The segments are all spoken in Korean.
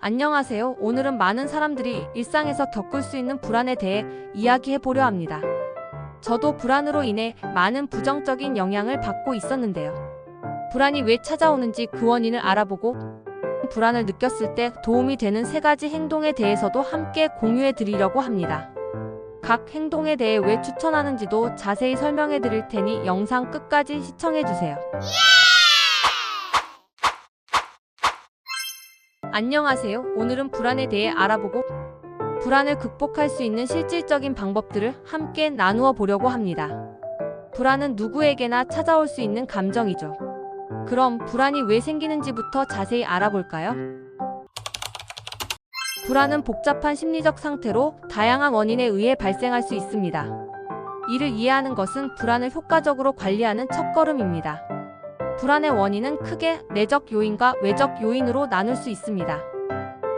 안녕하세요. 오늘은 많은 사람들이 일상에서 겪을 수 있는 불안에 대해 이야기해 보려 합니다. 저도 불안으로 인해 많은 부정적인 영향을 받고 있었는데요. 불안이 왜 찾아오는지 그 원인을 알아보고 불안을 느꼈을 때 도움이 되는 3가지 행동에 대해서도 함께 공유해 드리려고 합니다. 각 행동에 대해 왜 추천하는지도 자세히 설명해 드릴 테니 영상 끝까지 시청해 주세요. 안녕하세요. 오늘은 불안에 대해 알아보고 불안을 극복할 수 있는 실질적인 방법들을 함께 나누어 보려고 합니다. 불안은 누구에게나 찾아올 수 있는 감정이죠. 그럼 불안이 왜 생기는지부터 자세히 알아볼까요? 불안은 복잡한 심리적 상태로 다양한 원인에 의해 발생할 수 있습니다. 이를 이해하는 것은 불안을 효과적으로 관리하는 첫걸음입니다. 불안의 원인은 크게 내적 요인과 외적 요인으로 나눌 수 있습니다.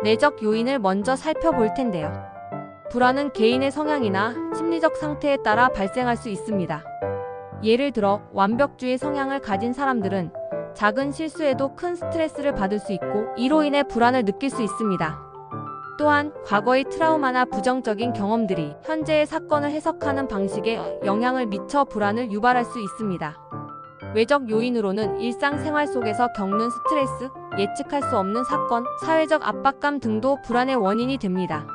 내적 요인을 먼저 살펴볼 텐데요. 불안은 개인의 성향이나 심리적 상태에 따라 발생할 수 있습니다. 예를 들어 완벽주의 성향을 가진 사람들은 작은 실수에도 큰 스트레스를 받을 수 있고 이로 인해 불안을 느낄 수 있습니다. 또한 과거의 트라우마나 부정적인 경험들이 현재의 사건을 해석하는 방식에 영향을 미쳐 불안을 유발할 수 있습니다. 외적 요인으로는 일상생활 속에서 겪는 스트레스, 예측할 수 없는 사건, 사회적 압박감 등도 불안의 원인이 됩니다.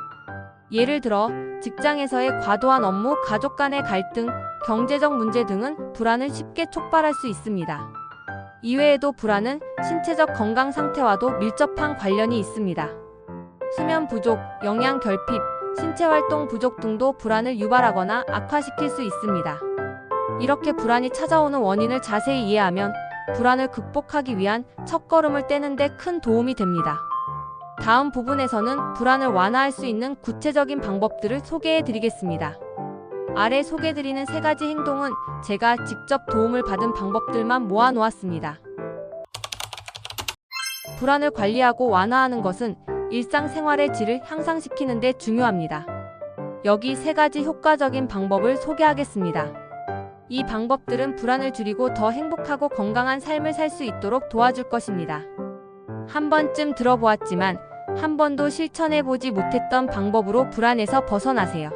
예를 들어 직장에서의 과도한 업무, 가족 간의 갈등, 경제적 문제 등은 불안을 쉽게 촉발할 수 있습니다. 이외에도 불안은 신체적 건강 상태와도 밀접한 관련이 있습니다. 수면 부족, 영양 결핍, 신체 활동 부족 등도 불안을 유발하거나 악화시킬 수 있습니다. 이렇게 불안이 찾아오는 원인을 자세히 이해하면 불안을 극복하기 위한 첫걸음을 떼는 데 큰 도움이 됩니다. 다음 부분에서는 불안을 완화할 수 있는 구체적인 방법들을 소개해 드리겠습니다. 아래 소개드리는 3가지 행동은 제가 직접 도움을 받은 방법들만 모아 놓았습니다. 불안을 관리하고 완화하는 것은 일상생활의 질을 향상시키는 데 중요합니다. 여기 3가지 효과적인 방법을 소개하겠습니다. 이 방법들은 불안을 줄이고 더 행복하고 건강한 삶을 살 수 있도록 도와줄 것입니다. 한 번쯤 들어보았지만 한 번도 실천해보지 못했던 방법으로 불안에서 벗어나세요.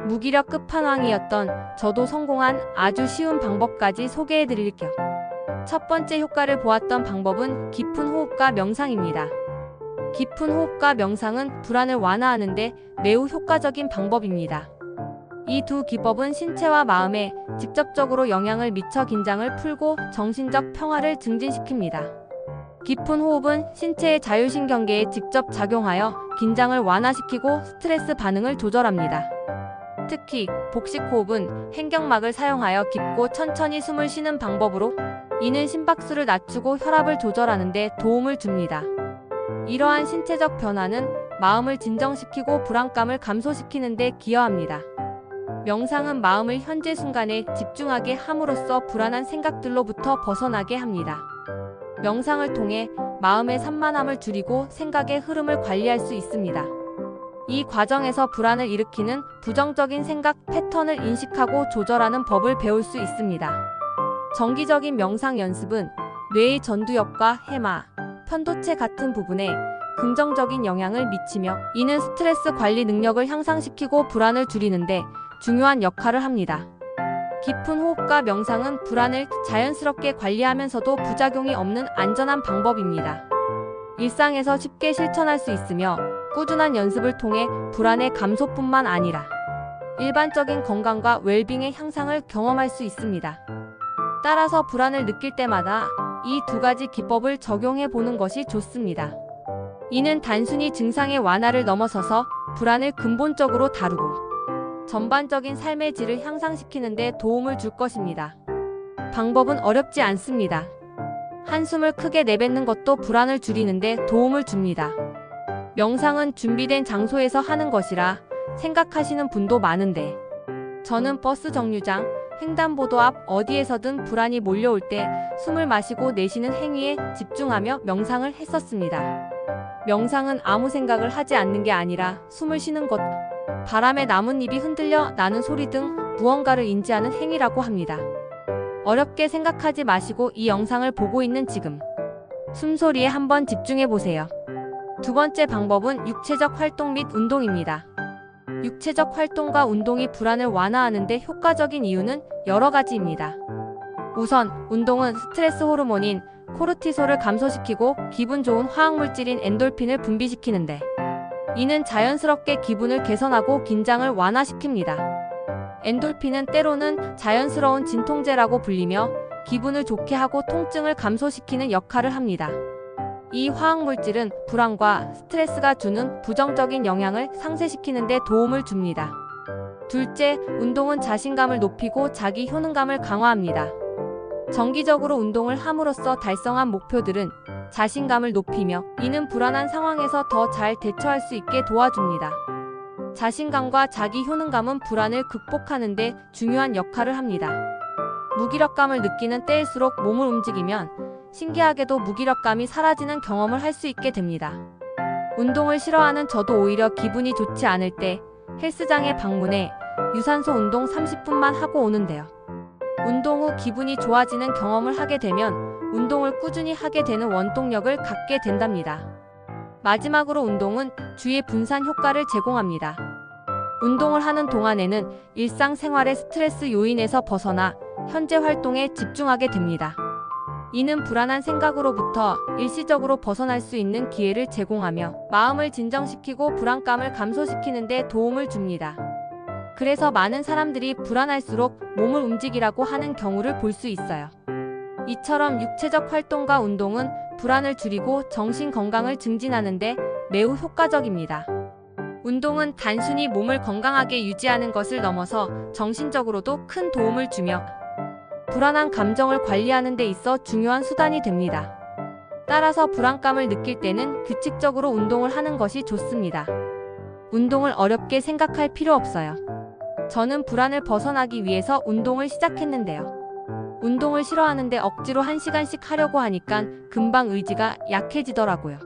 무기력 끝판왕이었던 저도 성공한 아주 쉬운 방법까지 소개해드릴게요. 첫 번째 효과를 보았던 방법은 깊은 호흡과 명상입니다. 깊은 호흡과 명상은 불안을 완화하는 데 매우 효과적인 방법입니다. 이 두 기법은 신체와 마음에 직접적으로 영향을 미쳐 긴장을 풀고 정신적 평화를 증진시킵니다. 깊은 호흡은 신체의 자율신경계에 직접 작용하여 긴장을 완화시키고 스트레스 반응을 조절합니다. 특히 복식호흡은 횡격막을 사용하여 깊고 천천히 숨을 쉬는 방법으로 이는 심박수를 낮추고 혈압을 조절하는 데 도움을 줍니다. 이러한 신체적 변화는 마음을 진정시키고 불안감을 감소시키는 데 기여합니다. 명상은 마음을 현재 순간에 집중하게 함으로써 불안한 생각들로부터 벗어나게 합니다. 명상을 통해 마음의 산만함을 줄이고 생각의 흐름을 관리할 수 있습니다. 이 과정에서 불안을 일으키는 부정적인 생각 패턴을 인식하고 조절하는 법을 배울 수 있습니다. 정기적인 명상 연습은 뇌의 전두엽과 해마, 편도체 같은 부분에 긍정적인 영향을 미치며 이는 스트레스 관리 능력을 향상시키고 불안을 줄이는데 중요한 역할을 합니다. 깊은 호흡과 명상은 불안을 자연스럽게 관리하면서도 부작용이 없는 안전한 방법입니다. 일상에서 쉽게 실천할 수 있으며 꾸준한 연습을 통해 불안의 감소뿐만 아니라 일반적인 건강과 웰빙의 향상을 경험할 수 있습니다. 따라서 불안을 느낄 때마다 이 2가지 기법을 적용해 보는 것이 좋습니다. 이는 단순히 증상의 완화를 넘어서서 불안을 근본적으로 다루고 전반적인 삶의 질을 향상시키는 데 도움을 줄 것입니다. 방법은 어렵지 않습니다. 한숨을 크게 내뱉는 것도 불안을 줄이는 데 도움을 줍니다. 명상은 준비된 장소에서 하는 것이라 생각하시는 분도 많은데 저는 버스 정류장, 횡단보도 앞 어디에서든 불안이 몰려올 때 숨을 마시고 내쉬는 행위에 집중하며 명상을 했었습니다. 명상은 아무 생각을 하지 않는 게 아니라 숨을 쉬는 것, 바람에 나뭇잎이 흔들려 나는 소리 등 무언가를 인지하는 행위라고 합니다. 어렵게 생각하지 마시고 이 영상을 보고 있는 지금 숨소리에 한번 집중해 보세요. 두 번째 방법은 육체적 활동 및 운동입니다. 육체적 활동과 운동이 불안을 완화하는 데 효과적인 이유는 여러 가지입니다. 우선 운동은 스트레스 호르몬인 코르티솔을 감소시키고 기분 좋은 화학물질인 엔돌핀을 분비시키는데, 이는 자연스럽게 기분을 개선하고 긴장을 완화시킵니다. 엔돌핀은 때로는 자연스러운 진통제라고 불리며 기분을 좋게 하고 통증을 감소시키는 역할을 합니다. 이 화학물질은 불안과 스트레스가 주는 부정적인 영향을 상쇄시키는 데 도움을 줍니다. 둘째, 운동은 자신감을 높이고 자기 효능감을 강화합니다. 정기적으로 운동을 함으로써 달성한 목표들은 자신감을 높이며, 이는 불안한 상황에서 더 잘 대처할 수 있게 도와줍니다. 자신감과 자기 효능감은 불안을 극복하는 데 중요한 역할을 합니다. 무기력감을 느끼는 때일수록 몸을 움직이면 신기하게도 무기력감이 사라지는 경험을 할 수 있게 됩니다. 운동을 싫어하는 저도 오히려 기분이 좋지 않을 때 헬스장에 방문해 유산소 운동 30분만 하고 오는데요. 운동 후 기분이 좋아지는 경험을 하게 되면 운동을 꾸준히 하게 되는 원동력을 갖게 된답니다. 마지막으로 운동은 주의 분산 효과를 제공합니다. 운동을 하는 동안에는 일상생활의 스트레스 요인에서 벗어나 현재 활동에 집중하게 됩니다. 이는 불안한 생각으로부터 일시적으로 벗어날 수 있는 기회를 제공하며 마음을 진정시키고 불안감을 감소시키는 데 도움을 줍니다. 그래서 많은 사람들이 불안할수록 몸을 움직이라고 하는 경우를 볼 수 있어요. 이처럼 육체적 활동과 운동은 불안을 줄이고 정신 건강을 증진하는 데 매우 효과적입니다. 운동은 단순히 몸을 건강하게 유지하는 것을 넘어서 정신적으로도 큰 도움을 주며 불안한 감정을 관리하는 데 있어 중요한 수단이 됩니다. 따라서 불안감을 느낄 때는 규칙적으로 운동을 하는 것이 좋습니다. 운동을 어렵게 생각할 필요 없어요. 저는 불안을 벗어나기 위해서 운동을 시작했는데요. 운동을 싫어하는데 억지로 1시간씩 하려고 하니까 금방 의지가 약해지더라고요.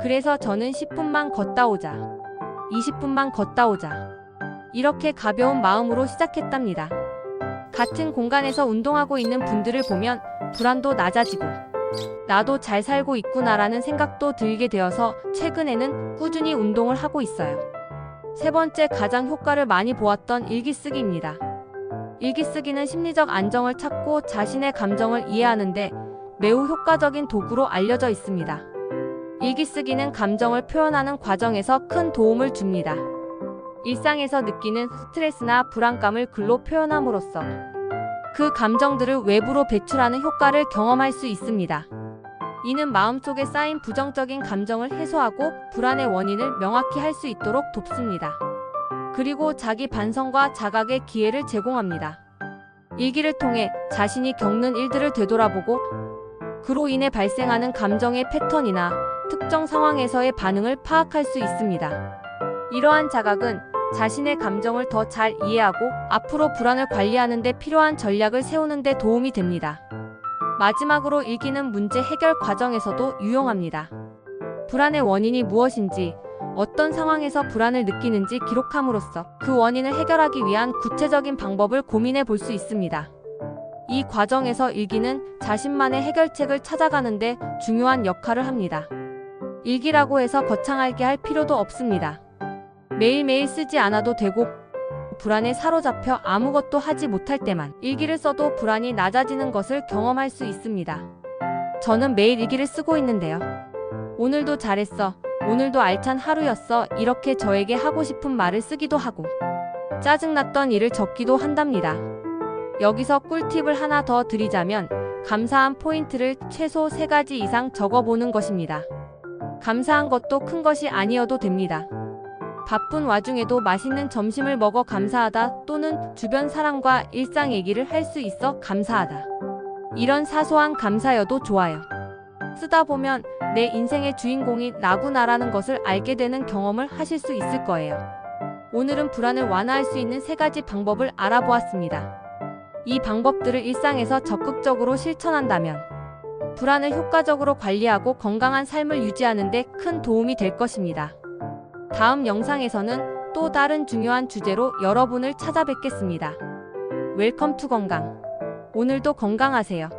그래서 저는 10분만 걷다 오자, 20분만 걷다 오자, 이렇게 가벼운 마음으로 시작했답니다. 같은 공간에서 운동하고 있는 분들을 보면 불안도 낮아지고 나도 잘 살고 있구나라는 생각도 들게 되어서 최근에는 꾸준히 운동을 하고 있어요. 세 번째, 가장 효과를 많이 보았던 일기쓰기입니다. 일기쓰기는 심리적 안정을 찾고 자신의 감정을 이해하는데 매우 효과적인 도구로 알려져 있습니다. 일기쓰기는 감정을 표현하는 과정에서 큰 도움을 줍니다. 일상에서 느끼는 스트레스나 불안감을 글로 표현함으로써 그 감정들을 외부로 배출하는 효과를 경험할 수 있습니다. 이는 마음속에 쌓인 부정적인 감정을 해소하고 불안의 원인을 명확히 할 수 있도록 돕습니다. 그리고 자기 반성과 자각의 기회를 제공합니다. 일기를 통해 자신이 겪는 일들을 되돌아보고 그로 인해 발생하는 감정의 패턴이나 특정 상황에서의 반응을 파악할 수 있습니다. 이러한 자각은 자신의 감정을 더 잘 이해하고 앞으로 불안을 관리하는 데 필요한 전략을 세우는 데 도움이 됩니다. 마지막으로 일기는 문제 해결 과정에서도 유용합니다. 불안의 원인이 무엇인지, 어떤 상황에서 불안을 느끼는지 기록함으로써 그 원인을 해결하기 위한 구체적인 방법을 고민해 볼 수 있습니다. 이 과정에서 일기는 자신만의 해결책을 찾아가는 데 중요한 역할을 합니다. 일기라고 해서 거창하게 할 필요도 없습니다. 매일매일 쓰지 않아도 되고 불안에 사로잡혀 아무것도 하지 못할 때만 일기를 써도 불안이 낮아지는 것을 경험할 수 있습니다. 저는 매일 일기를 쓰고 있는데요. 오늘도 잘했어, 오늘도 알찬 하루였어, 이렇게 저에게 하고 싶은 말을 쓰기도 하고 짜증났던 일을 적기도 한답니다. 여기서 꿀팁을 하나 더 드리자면 감사한 포인트를 최소 3가지 이상 적어보는 것입니다. 감사한 것도 큰 것이 아니어도 됩니다. 바쁜 와중에도 맛있는 점심을 먹어 감사하다, 또는 주변 사람과 일상 얘기를 할 수 있어 감사하다. 이런 사소한 감사여도 좋아요. 쓰다 보면 내 인생의 주인공이 나구나라는 것을 알게 되는 경험을 하실 수 있을 거예요. 오늘은 불안을 완화할 수 있는 3가지 방법을 알아보았습니다. 이 방법들을 일상에서 적극적으로 실천한다면 불안을 효과적으로 관리하고 건강한 삶을 유지하는 데 큰 도움이 될 것입니다. 다음 영상에서는 또 다른 중요한 주제로 여러분을 찾아뵙겠습니다. 웰컴 투 건강. 오늘도 건강하세요.